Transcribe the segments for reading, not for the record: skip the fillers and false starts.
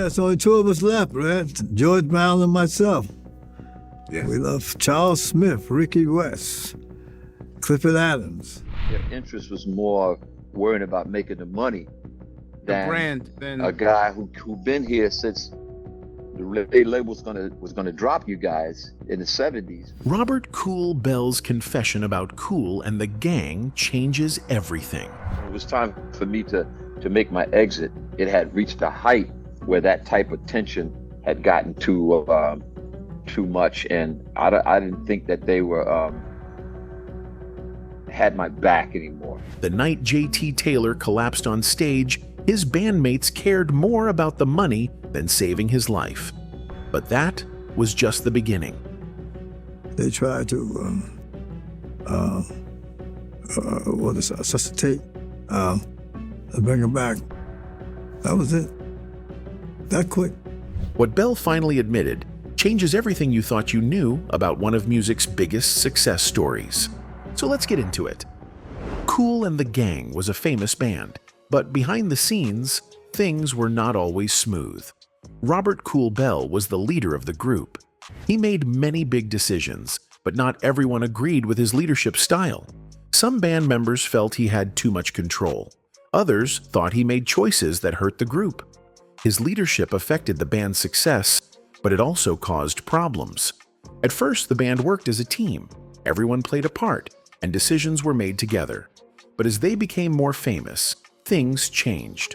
Yeah, it's only two of us left, right? George Brown and myself. Yes. We love Charles Smith, Ricky West, Clifford Adams. Their interest was more worrying about making the money than brand, then a guy who been here since the label was gonna drop you guys in the 70s. Robert Kool Bell's confession about Kool and the Gang changes everything. When it was time for me to make my exit, it had reached a height where that type of tension had gotten too much, and I didn't think that they were had my back anymore. The night J.T. Taylor collapsed on stage, his bandmates cared more about the money than saving his life. But that was just the beginning. They tried to resuscitate, bring him back. That was it. That quick. What Bell finally admitted changes everything you thought you knew about one of music's biggest success stories. So let's get into it. Kool and the Gang was a famous band, but behind the scenes, things were not always smooth. Robert Kool Bell was the leader of the group. He made many big decisions, but not everyone agreed with his leadership style. Some band members felt he had too much control. Others thought he made choices that hurt the group. His leadership affected the band's success, but it also caused problems. At first, the band worked as a team. Everyone played a part, and decisions were made together. But as they became more famous, things changed.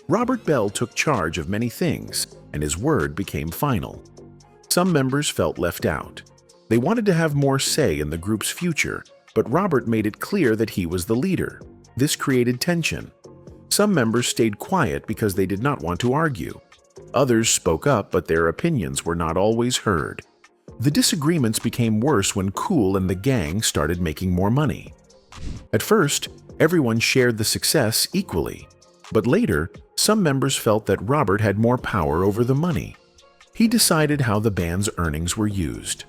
Robert Bell took charge of many things, and his word became final. Some members felt left out. They wanted to have more say in the group's future, but Robert made it clear that he was the leader. This created tension. Some members stayed quiet because they did not want to argue. Others spoke up, but their opinions were not always heard. The disagreements became worse when Kool and the Gang started making more money. At first, everyone shared the success equally, but later, some members felt that Robert had more power over the money. He decided how the band's earnings were used.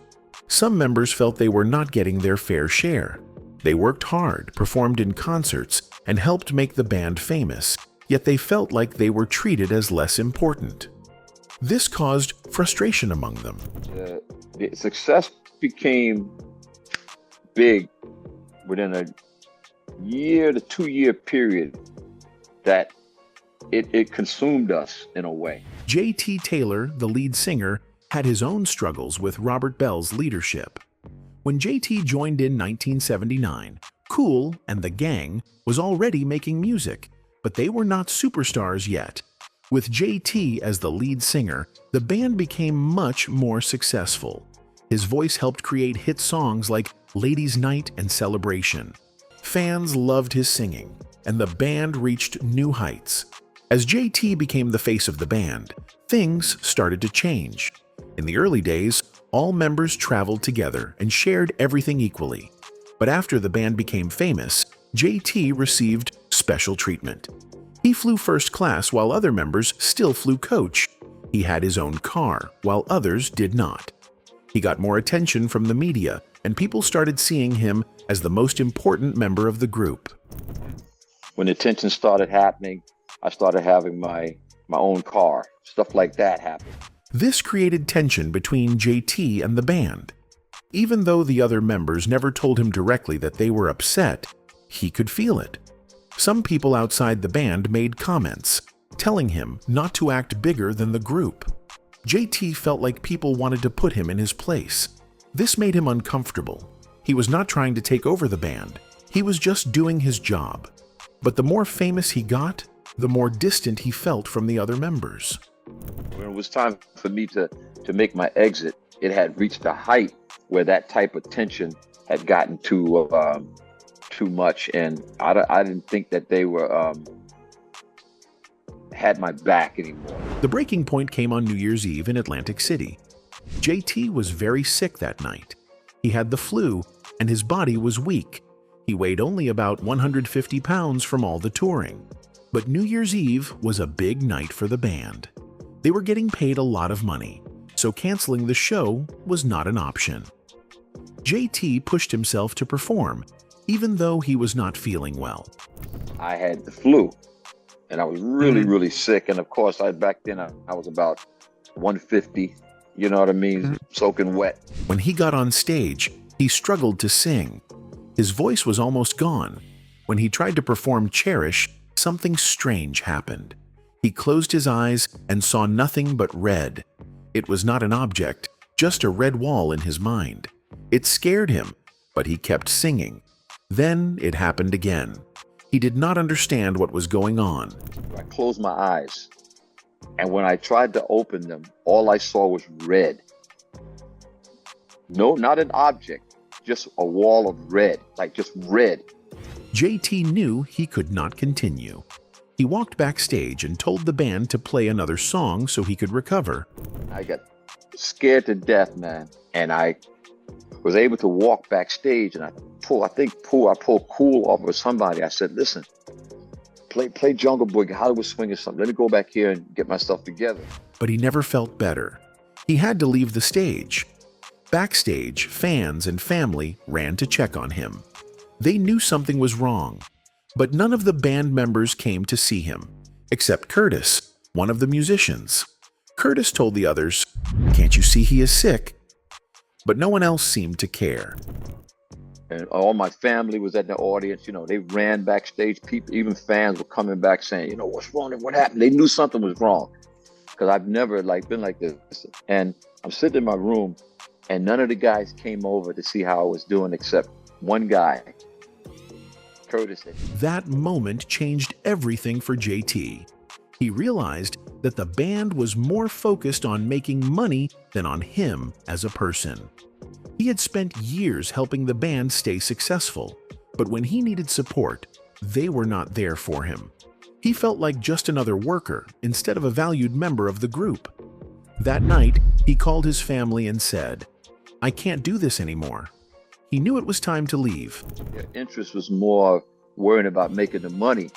Some members felt they were not getting their fair share. They worked hard, performed in concerts, and helped make the band famous, yet they felt like they were treated as less important. This caused frustration among them. The success became big within a year to 2 year period that it consumed us in a way. J.T. Taylor, the lead singer, had his own struggles with Robert Bell's leadership. When J.T. joined in 1979, Kool and the Gang was already making music, but they were not superstars yet. With J.T. as the lead singer, the band became much more successful. His voice helped create hit songs like Ladies' Night and Celebration. Fans loved his singing, and the band reached new heights. As J.T. became the face of the band, things started to change. In the early days, all members traveled together and shared everything equally. But after the band became famous, J.T. received special treatment. He flew first class while other members still flew coach. He had his own car while others did not. He got more attention from the media, and people started seeing him as the most important member of the group. When the tension started happening, I started having my own car. Stuff like that happened. This created tension between J.T. and the band. Even though the other members never told him directly that they were upset, he could feel it. Some people outside the band made comments, telling him not to act bigger than the group. J.T. felt like people wanted to put him in his place. This made him uncomfortable. He was not trying to take over the band. He was just doing his job. But the more famous he got, the more distant he felt from the other members. When it was time for me to make my exit, it had reached a height where that type of tension had gotten too much, and I didn't think that they were had my back anymore. The breaking point came on New Year's Eve in Atlantic City. J.T. was very sick that night. He had the flu, and his body was weak. He weighed only about 150 pounds from all the touring. But New Year's Eve was a big night for the band. They were getting paid a lot of money, so canceling the show was not an option. J.T. pushed himself to perform, even though he was not feeling well. I had the flu, and I was really, really sick. And of course, back then I was about 150. You know what I mean? Soaking wet. When he got on stage, he struggled to sing. His voice was almost gone. When he tried to perform Cherish, something strange happened. He closed his eyes and saw nothing but red. It was not an object, just a red wall in his mind. It scared him, but he kept singing. Then it happened again. He did not understand what was going on. I closed my eyes, and when I tried to open them, all I saw was red. No, not an object, just a wall of red, like just red. JT knew he could not continue. He walked backstage and told the band to play another song so he could recover. I got scared to death, man, and I was able to walk backstage, and I pulled Kool off of somebody. I said, listen, play Jungle Boy, Hollywood Swing or something. Let me go back here and get my stuff together. But he never felt better. He had to leave the stage. Backstage, fans and family ran to check on him. They knew something was wrong, but none of the band members came to see him, except Curtis, one of the musicians. Curtis told the others, "Can't you see he is sick?" But no one else seemed to care. And all my family was at the audience. You know, they ran backstage. People, even fans were coming back saying, you know, what's wrong? What happened? They knew something was wrong, because I've never been like this. And I'm sitting in my room, and none of the guys came over to see how I was doing except one guy, Curtis. That moment changed everything for JT. He realized that the band was more focused on making money than on him as a person. He had spent years helping the band stay successful, but when he needed support, they were not there for him. He felt like just another worker instead of a valued member of the group. That night, he called his family and said, "I can't do this anymore." He knew it was time to leave. Their interest was more worrying about making the money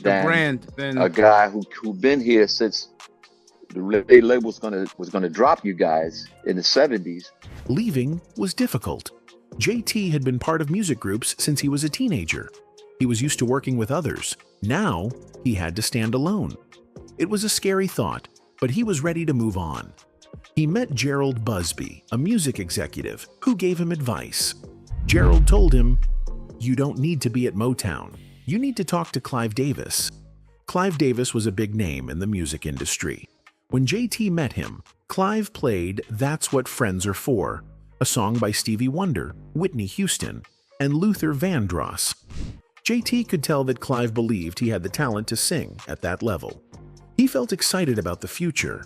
than than a guy who been here since the label was gonna drop you guys in the 70s. Leaving was difficult. JT had been part of music groups since he was a teenager. He was used to working with others. Now, he had to stand alone. It was a scary thought, but he was ready to move on. He met Gerald Busby, a music executive, who gave him advice. Gerald told him, "You don't need to be at Motown. You need to talk to Clive Davis." Clive Davis was a big name in the music industry. When JT met him, Clive played "That's What Friends Are For," a song by Stevie Wonder, Whitney Houston, and Luther Vandross. JT could tell that Clive believed he had the talent to sing at that level. He felt excited about the future,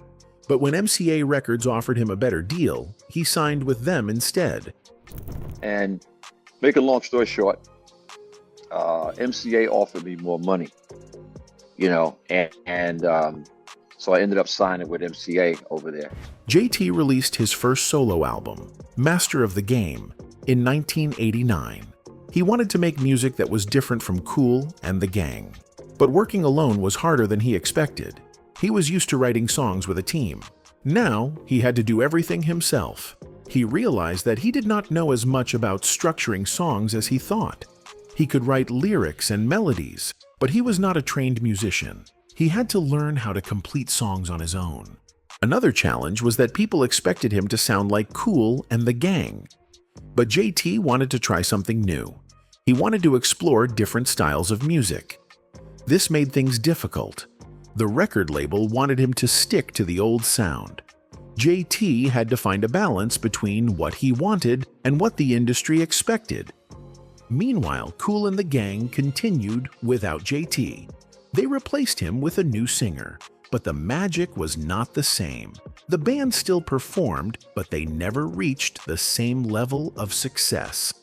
but when MCA Records offered him a better deal, he signed with them instead. And make a long story short, MCA offered me more money, you know, and so I ended up signing with MCA over there. JT released his first solo album, Master of the Game, in 1989. He wanted to make music that was different from Kool and the Gang. But working alone was harder than he expected. He was used to writing songs with a team. Now, he had to do everything himself. He realized that he did not know as much about structuring songs as he thought. He could write lyrics and melodies, but he was not a trained musician. He had to learn how to complete songs on his own. Another challenge was that people expected him to sound like Kool and the Gang. But JT wanted to try something new. He wanted to explore different styles of music. This made things difficult. The record label wanted him to stick to the old sound. JT had to find a balance between what he wanted and what the industry expected. Meanwhile, Kool and the Gang continued without JT. They replaced him with a new singer, but the magic was not the same. The band still performed, but they never reached the same level of success.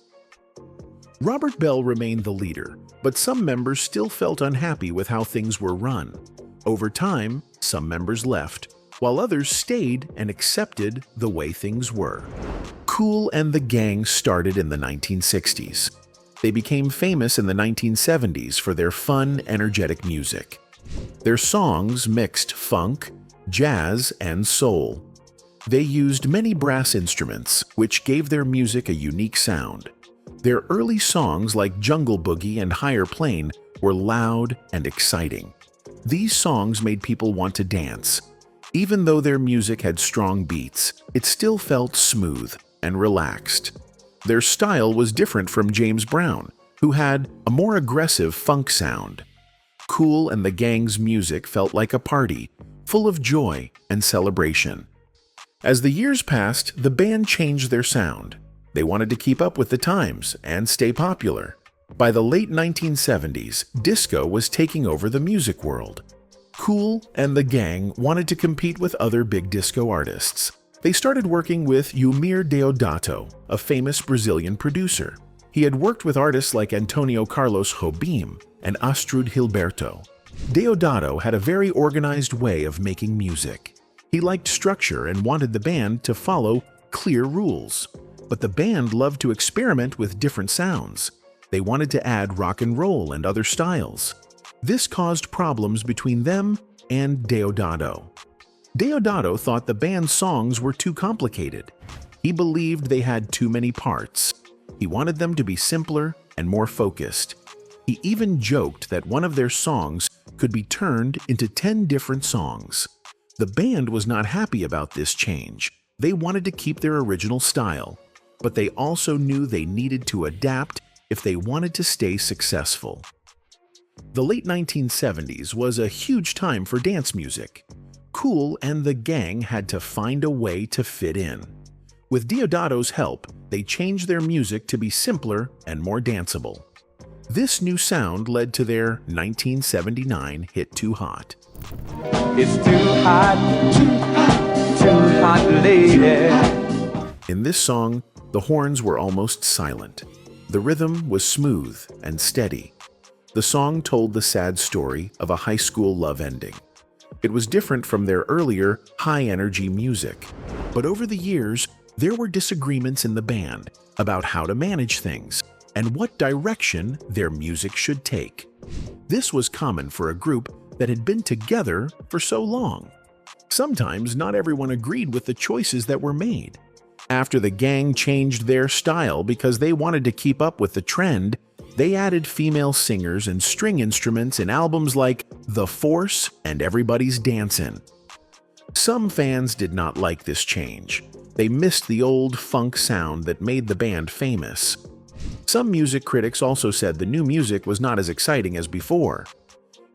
Robert Bell remained the leader, but some members still felt unhappy with how things were run. Over time, some members left, while others stayed and accepted the way things were. Kool and the Gang started in the 1960s. They became famous in the 1970s for their fun, energetic music. Their songs mixed funk, jazz, and soul. They used many brass instruments, which gave their music a unique sound. Their early songs like Jungle Boogie and Higher Plane were loud and exciting. These songs made people want to dance. Even though their music had strong beats, it still felt smooth and relaxed. Their style was different from James Brown, who had a more aggressive funk sound. Kool and the Gang's music felt like a party, full of joy and celebration. As the years passed, the band changed their sound. They wanted to keep up with the times and stay popular. By the late 1970s, disco was taking over the music world. Kool and the Gang wanted to compete with other big disco artists. They started working with Eumir Deodato, a famous Brazilian producer. He had worked with artists like Antonio Carlos Jobim and Astrud Gilberto. Deodato had a very organized way of making music. He liked structure and wanted the band to follow clear rules. But the band loved to experiment with different sounds. They wanted to add rock and roll and other styles. This caused problems between them and Deodato. Deodato thought the band's songs were too complicated. He believed they had too many parts. He wanted them to be simpler and more focused. He even joked that one of their songs could be turned into 10 different songs. The band was not happy about this change. They wanted to keep their original style, but they also knew they needed to adapt if they wanted to stay successful. The late 1970s was a huge time for dance music. Kool and the Gang had to find a way to fit in. With Deodato's help, they changed their music to be simpler and more danceable. This new sound led to their 1979 hit Too Hot. It's too hot, lady. In this song, the horns were almost silent. The rhythm was smooth and steady. The song told the sad story of a high school love ending. It was different from their earlier, high-energy music. But over the years, there were disagreements in the band about how to manage things and what direction their music should take. This was common for a group that had been together for so long. Sometimes not everyone agreed with the choices that were made. After the Gang changed their style because they wanted to keep up with the trend, they added female singers and string instruments in albums like The Force and Everybody's Dancin'. Some fans did not like this change. They missed the old funk sound that made the band famous. Some music critics also said the new music was not as exciting as before.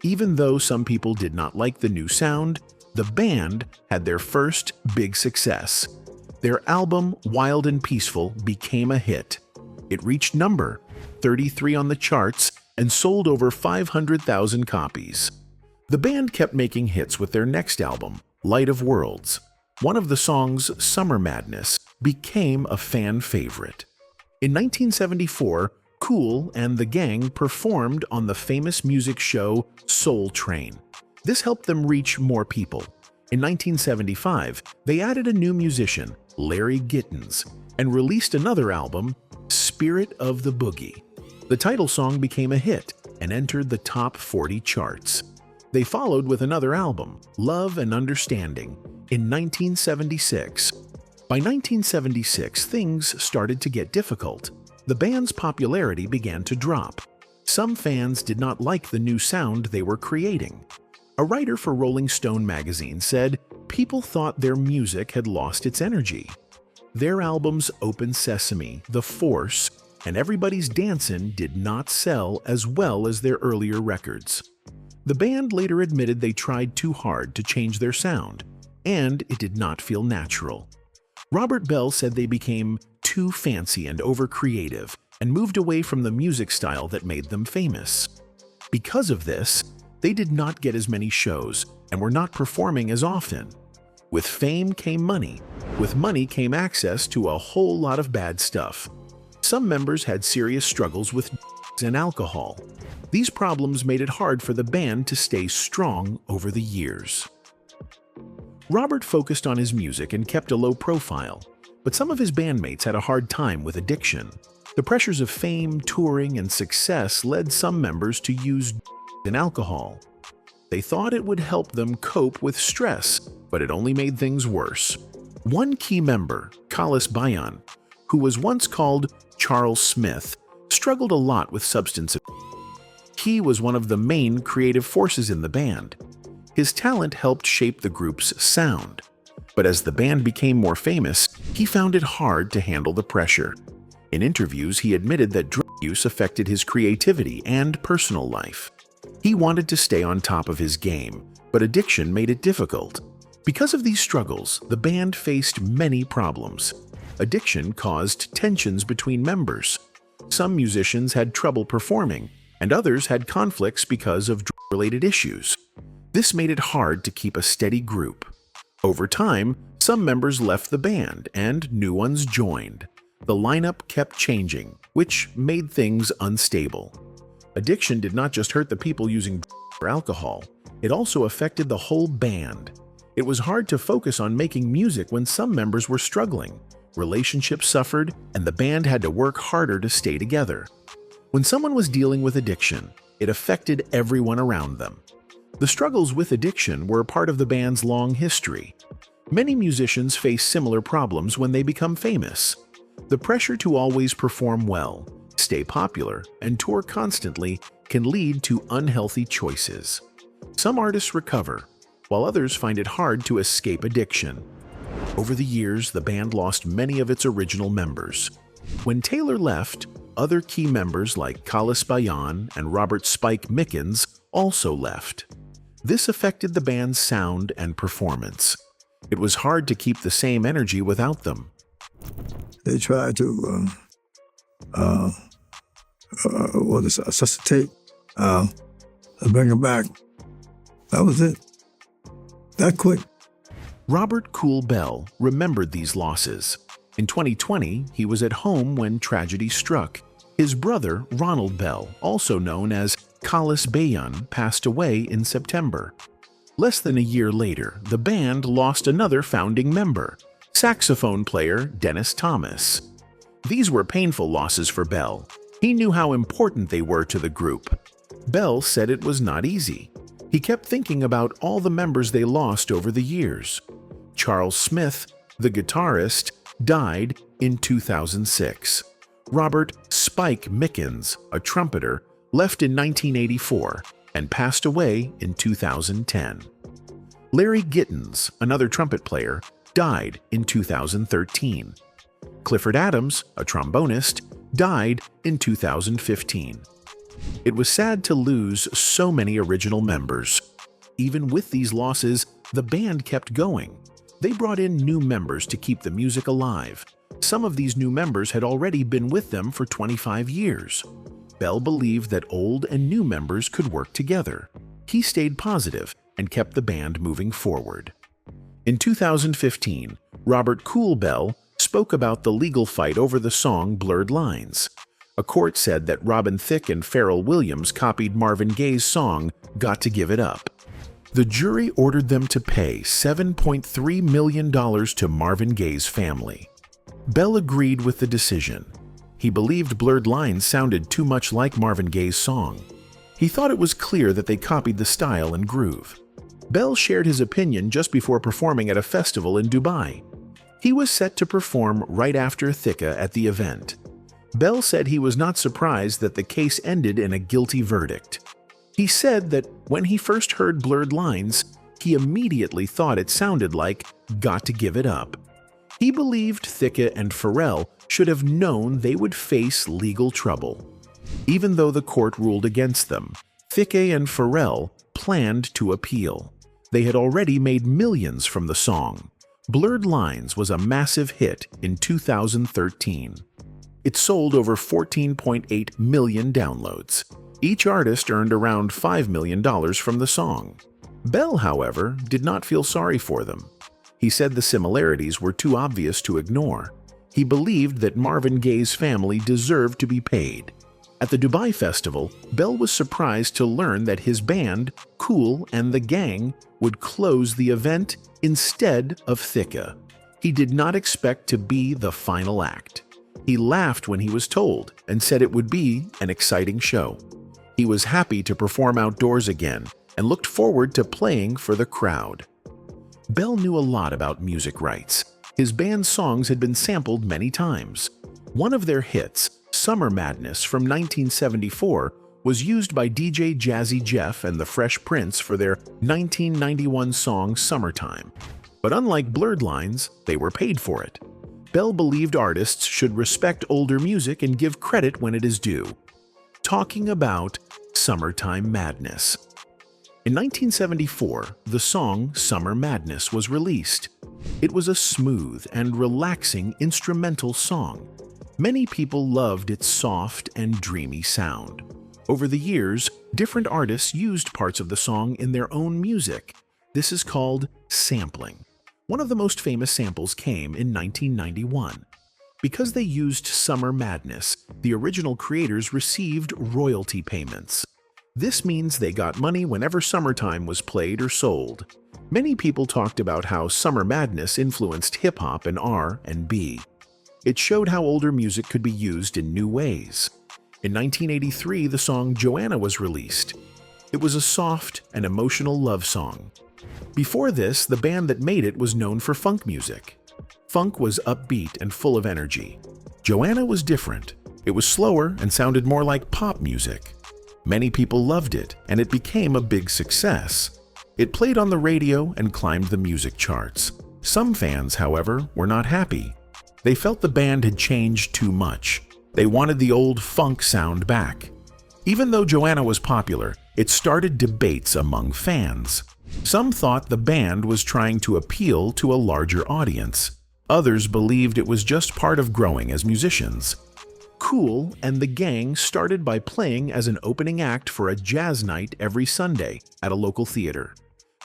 Even though some people did not like the new sound, the band had their first big success. Their album, Wild and Peaceful, became a hit. It reached number 33 on the charts and sold over 500,000 copies. The band kept making hits with their next album, Light of Worlds. One of the songs, Summer Madness, became a fan favorite. In 1974, Kool and the Gang performed on the famous music show Soul Train. This helped them reach more people. In 1975, they added a new musician, Larry Gittins, and released another album, Spirit of the Boogie. The title song became a hit and entered the top 40 charts. They followed with another album, Love and Understanding, in 1976. By 1976, things started to get difficult. The band's popularity began to drop. Some fans did not like the new sound they were creating. A writer for Rolling Stone magazine said people thought their music had lost its energy. Their albums Open Sesame, The Force, and Everybody's Dancin' did not sell as well as their earlier records. The band later admitted they tried too hard to change their sound, and it did not feel natural. Robert Bell said they became too fancy and over-creative and moved away from the music style that made them famous. Because of this, they did not get as many shows and were not performing as often. With fame came money. With money came access to a whole lot of bad stuff. Some members had serious struggles with drugs and alcohol. These problems made it hard for the band to stay strong over the years. Robert focused on his music and kept a low profile, but some of his bandmates had a hard time with addiction. The pressures of fame, touring, and success led some members to use drugs and alcohol. They thought it would help them cope with stress, but it only made things worse. One key member, Kalis Bayan, who was once called Charles Smith, struggled a lot with substance abuse. He was one of the main creative forces in the band. His talent helped shape the group's sound. But as the band became more famous, he found it hard to handle the pressure. In interviews, he admitted that drug use affected his creativity and personal life. He wanted to stay on top of his game, but addiction made it difficult. Because of these struggles, the band faced many problems. Addiction caused tensions between members. Some musicians had trouble performing, and others had conflicts because of drug-related issues. This made it hard to keep a steady group. Over time, some members left the band and new ones joined. The lineup kept changing, which made things unstable. Addiction did not just hurt the people using drugs or alcohol, it also affected the whole band. It was hard to focus on making music when some members were struggling. Relationships suffered, and the band had to work harder to stay together. When someone was dealing with addiction, it affected everyone around them. The struggles with addiction were a part of the band's long history. Many musicians face similar problems when they become famous. The pressure to always perform well, stay popular, and tour constantly can lead to unhealthy choices. Some artists recover, while others find it hard to escape addiction. Over the years, the band lost many of its original members. When Taylor left, other key members like Collis Bayan and Robert "Spike" Mickens also left. This affected the band's sound and performance. It was hard to keep the same energy without them. They tried to resuscitate, bring him back. That was it. That quick. Robert "Kool" Bell remembered these losses. In 2020, he was at home when tragedy struck. His brother, Ronald Bell, also known as Collis Bayan, passed away in September. Less than a year later, the band lost another founding member, saxophone player Dennis Thomas. These were painful losses for Bell. He knew how important they were to the group. Bell said it was not easy. He kept thinking about all the members they lost over the years. Charles Smith, the guitarist, died in 2006. Robert "Spike" Mickens, a trumpeter, left in 1984 and passed away in 2010. Larry Gittins, another trumpet player, died in 2013. Clifford Adams, a trombonist, died in 2015. It was sad to lose so many original members. Even with these losses, the band kept going. They brought in new members to keep the music alive. Some of these new members had already been with them for 25 years. Bell believed that old and new members could work together. He stayed positive and kept the band moving forward. In 2015, Robert "Kool" Bell spoke about the legal fight over the song "Blurred Lines." A court said that Robin Thicke and Pharrell Williams copied Marvin Gaye's song "Got to Give It Up." The jury ordered them to pay $7.3 million to Marvin Gaye's family. Bell agreed with the decision. He believed "Blurred Lines" sounded too much like Marvin Gaye's song. He thought it was clear that they copied the style and groove. Bell shared his opinion just before performing at a festival in Dubai. He was set to perform right after Thicke at the event. Bell said he was not surprised that the case ended in a guilty verdict. He said that when he first heard "Blurred Lines," he immediately thought it sounded like "Got to Give It Up." He believed Thicke and Pharrell should have known they would face legal trouble. Even though the court ruled against them, Thicke and Pharrell planned to appeal. They had already made millions from the song. "Blurred Lines" was a massive hit in 2013. It sold over 14.8 million downloads. Each artist earned around $5 million from the song. Bell, however, did not feel sorry for them. He said the similarities were too obvious to ignore. He believed that Marvin Gaye's family deserved to be paid. At the Dubai festival, Bell was surprised to learn that his band, Kool and the Gang, would close the event instead of Thicke. He did not expect to be the final act. He laughed when he was told and said it would be an exciting show. He was happy to perform outdoors again and looked forward to playing for the crowd. Bell knew a lot about music rights. His band's songs had been sampled many times. One of their hits, "Summer Madness" from 1974, was used by DJ Jazzy Jeff and the Fresh Prince for their 1991 song Summertime. But unlike Blurred Lines, they were paid for it. Bell believed artists should respect older music and give credit when it is due. Talking about Summertime Madness. In 1974, the song Summer Madness was released. It was a smooth and relaxing instrumental song. Many people loved its soft and dreamy sound. Over the years, different artists used parts of the song in their own music. This is called sampling. One of the most famous samples came in 1991. Because they used Summer Madness, the original creators received royalty payments. This means they got money whenever Summertime was played or sold. Many people talked about how Summer Madness influenced hip-hop and R&B. It showed how older music could be used in new ways. In 1983, the song Joanna was released. It was a soft and emotional love song. Before this, the band that made it was known for funk music. Funk was upbeat and full of energy. Joanna was different. It was slower and sounded more like pop music. Many people loved it, and it became a big success. It played on the radio and climbed the music charts. Some fans, however, were not happy. They felt the band had changed too much. They wanted the old funk sound back. Even though Joanna was popular, it started debates among fans. Some thought the band was trying to appeal to a larger audience. Others believed it was just part of growing as musicians. Kool and the Gang started by playing as an opening act for a jazz night every Sunday at a local theater.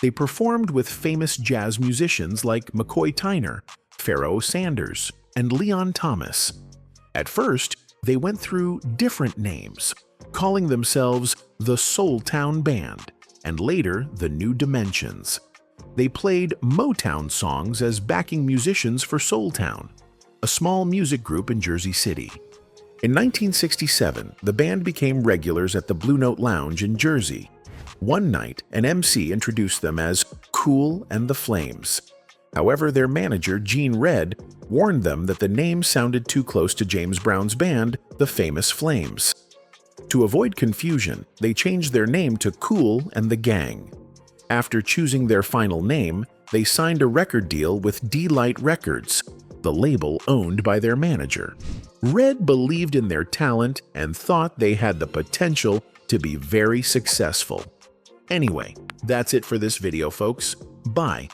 They performed with famous jazz musicians like McCoy Tyner, Pharoah Sanders, and Leon Thomas. At first, they went through different names, calling themselves the Soul Town Band, and later the New Dimensions. They played Motown songs as backing musicians for Soul Town, a small music group in Jersey City. In 1967, the band became regulars at the Blue Note Lounge in Jersey. One night, an MC introduced them as Kool and the Flames. However, their manager, Gene Red, warned them that the name sounded too close to James Brown's band, the Famous Flames. To avoid confusion, they changed their name to Kool and the Gang. After choosing their final name, they signed a record deal with D-Light Records, the label owned by their manager. Red believed in their talent and thought they had the potential to be very successful. Anyway, that's it for this video, folks. Bye.